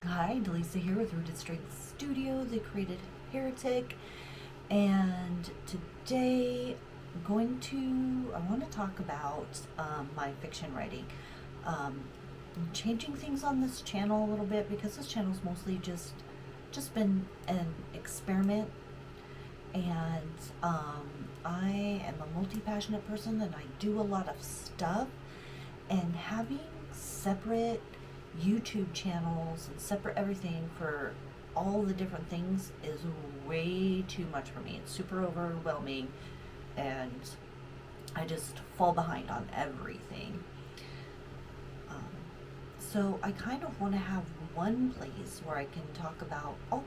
Hi, Delisa here with Rooted Strength Studio, the created heretic, and today I want to talk about my fiction writing. I'm changing things on this channel a little bit because this channel's mostly just been an experiment, and I am a multi-passionate person and I do a lot of stuff, and having separate YouTube channels and separate everything for all the different things is way too much for me. It's super overwhelming and I just fall behind on everything. Um, so I kind of want to have one place where I can talk about all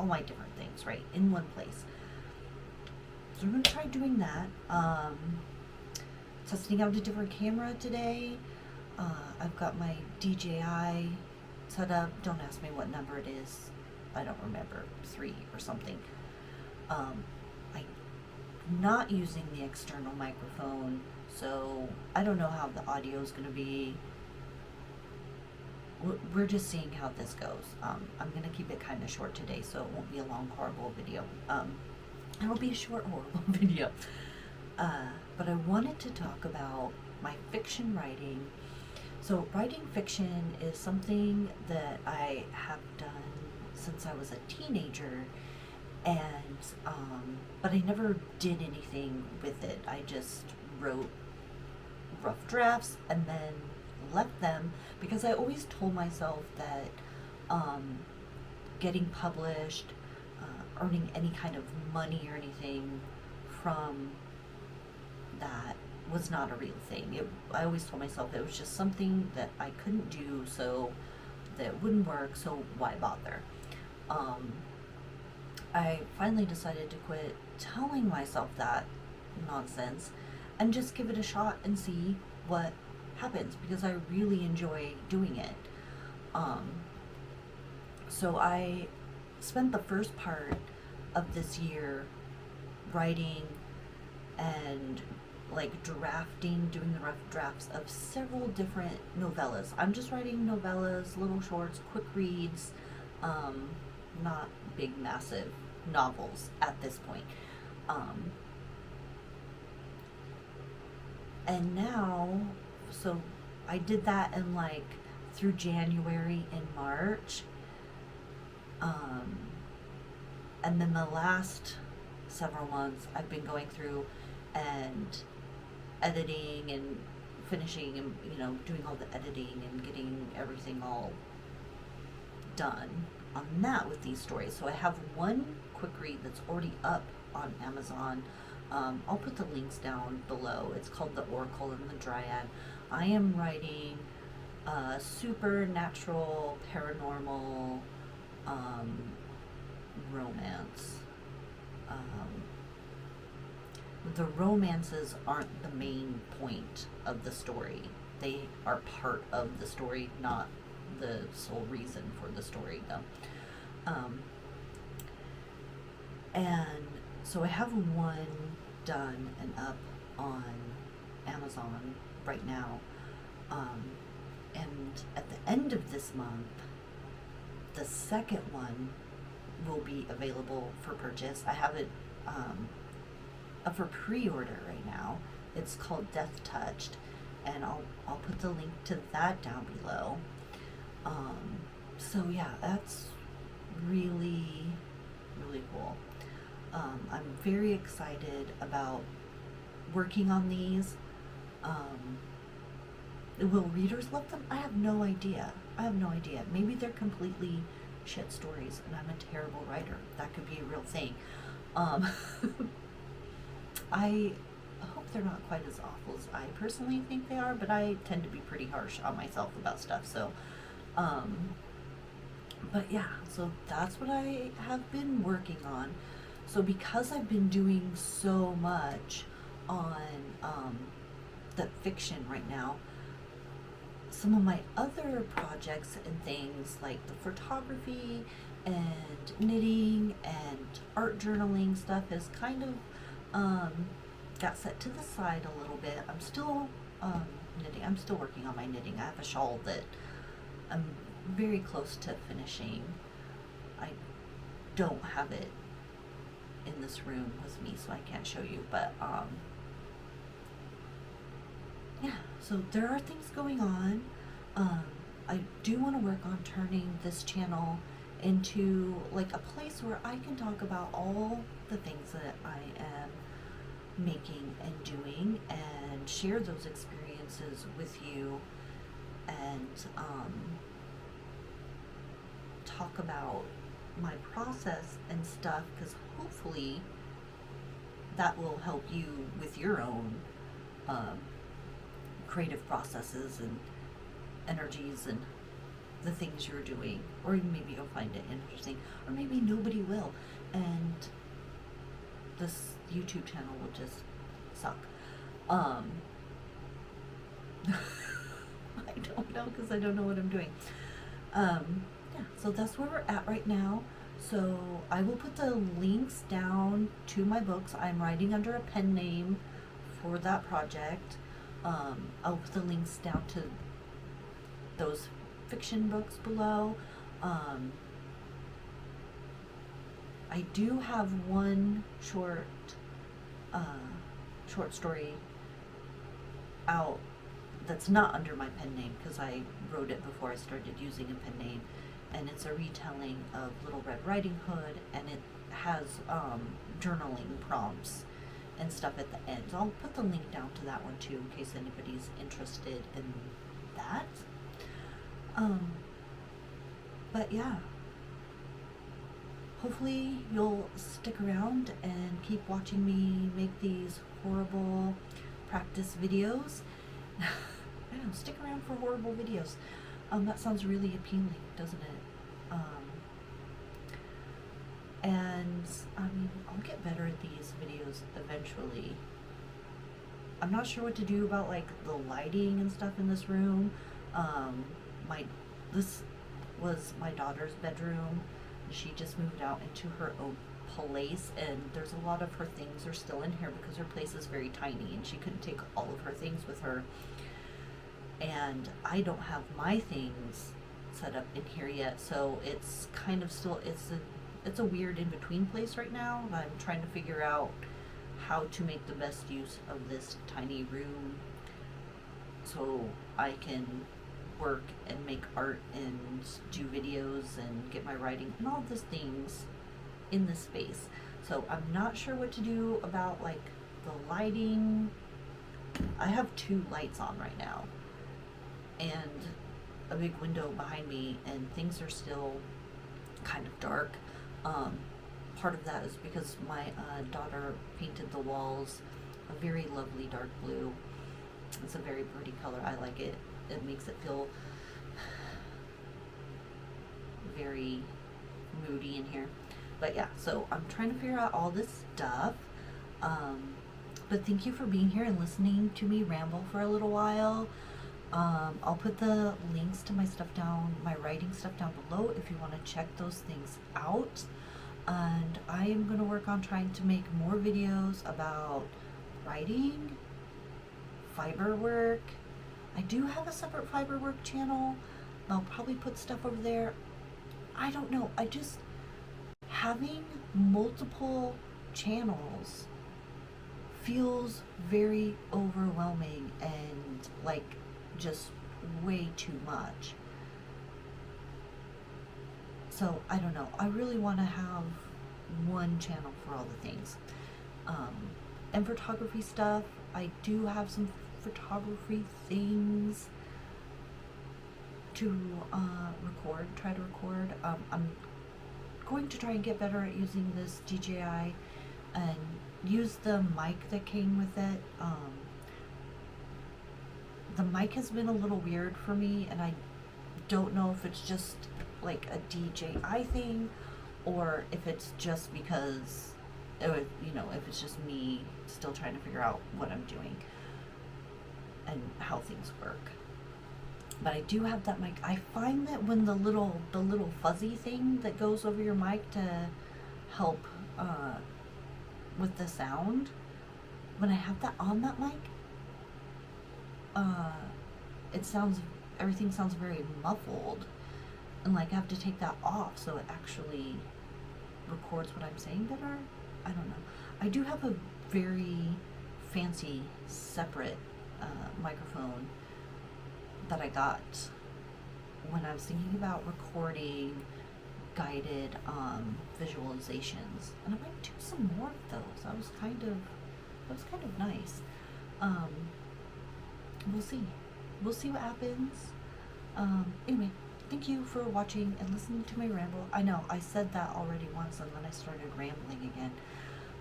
my different things, right, in one place. So I'm going to try doing that. Testing out a different camera today. I've got my DJI set up. Don't ask me what number it is. I don't remember. 3 or something. I'm not using the external microphone, so I don't know how the audio is going to be. We're just seeing how this goes. I'm going to keep it kind of short today, so it won't be a long, horrible video. It'll be a short, horrible video. But I wanted to talk about my fiction writing. So writing fiction is something that I have done since I was a teenager, and but I never did anything with it. I just wrote rough drafts and then left them because I always told myself that getting published, earning any kind of money or anything from that was not a real thing. I always told myself it was just something that I couldn't do, so that wouldn't work, so why bother? I finally decided to quit telling myself that nonsense and just give it a shot and see what happens because I really enjoy doing it. So I spent the first part of this year writing and like drafting, doing the rough drafts of several different novellas. I'm just writing novellas, little shorts, quick reads, not big, massive novels at this point. And now, so I did that in like through January and March. And then the last several months, I've been going through and editing and finishing and doing all the editing and getting everything all done on that with these stories. So I have one quick read that's already up on Amazon. I'll put the links down below. It's called The Oracle and the Dryad. I am writing supernatural, paranormal romance. The romances aren't the main point of the story. They are part of the story, not the sole reason for the story, though. And so I have one done and up on Amazon right now. And at the end of this month, the second one will be available for purchase. I have it up for pre-order right now. It's called Death Touched, and I'll put the link to that down below. So yeah, that's really really cool. I'm very excited about working on these. Will readers love them? I have no idea. Maybe they're completely shit stories and I'm a terrible writer. That could be a real thing. I hope they're not quite as awful as I personally think they are, but I tend to be pretty harsh on myself about stuff. So, but yeah, so that's what I have been working on. So because I've been doing so much on the fiction right now, some of my other projects and things like the photography and knitting and art journaling stuff is kind of got set to the side a little bit. I'm still knitting. I'm still working on my knitting. I have a shawl that I'm very close to finishing. I don't have it in this room with me, so I can't show you, but yeah, so there are things going on. I do want to work on turning this channel into like a place where I can talk about all the things that I am making and doing and share those experiences with you, and talk about my process and stuff, because hopefully that will help you with your own creative processes and energies and the things you're doing, or maybe you'll find it interesting, or maybe nobody will, and this YouTube channel will just suck. I don't know, because I don't know what I'm doing. Yeah, so that's where we're at right now. So I will put the links down to my books. I'm writing under a pen name for that project. I'll put the links down to those fiction books below. I do have one short story out that's not under my pen name, because I wrote it before I started using a pen name, and it's a retelling of Little Red Riding Hood, and it has journaling prompts and stuff at the end. So I'll put the link down to that one too, in case anybody's interested in that. But yeah, hopefully you'll stick around and keep watching me make these horrible practice videos. I don't know, stick around for horrible videos. That sounds really appealing, doesn't it? And I mean, I'll get better at these videos eventually. I'm not sure what to do about like the lighting and stuff in this room. This was my daughter's bedroom. She just moved out into her own place, and there's a lot of her things are still in here because her place is very tiny and she couldn't take all of her things with her. And I don't have my things set up in here yet, so it's kind of still, it's a weird in-between place right now. I'm trying to figure out how to make the best use of this tiny room so I can work and make art and do videos and get my writing and all these things in this space. So I'm not sure what to do about like the lighting. I have 2 lights on right now and a big window behind me, and things are still kind of dark. Part of that is because my daughter painted the walls a very lovely dark blue. It's a very pretty color. I like it. It makes it feel very moody in here. But yeah, so I'm trying to figure out all this stuff. But thank you for being here and listening to me ramble for a little while. I'll put the links to my stuff down, my writing stuff down below if you want to check those things out. And I am going to work on trying to make more videos about writing, fiber work. I do have a separate fiber work channel. I'll probably put stuff over there. I don't know. Having multiple channels feels very overwhelming and like just way too much. So I don't know. I really want to have one channel for all the things. And photography stuff. I do have some photography things to try to record. I'm going to try and get better at using this DJI and use the mic that came with it. The mic has been a little weird for me, and I don't know if it's just like a DJI thing or if it's just because if it's just me still trying to figure out what I'm doing and how things work. But I do have that mic. I find that when the little fuzzy thing that goes over your mic to help with the sound, when I have that on that mic, everything sounds very muffled. and like I have to take that off so it actually records what I'm saying better. I don't know. I do have a very fancy separate microphone that I got when I was thinking about recording guided visualizations, and I might do some more of those. That was kind of nice. Um, we'll see. We'll see what happens. Anyway, thank you for watching and listening to my ramble. I know I said that already once and then I started rambling again.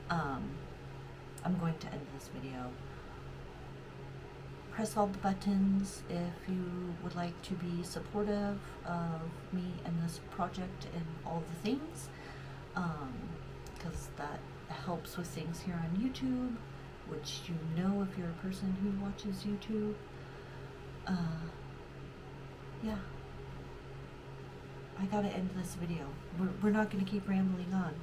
I'm going to end this video. Press all the buttons if you would like to be supportive of me and this project and all the things, because that helps with things here on YouTube, which you know if you're a person who watches YouTube. Yeah. I gotta end this video. We're not gonna keep rambling on.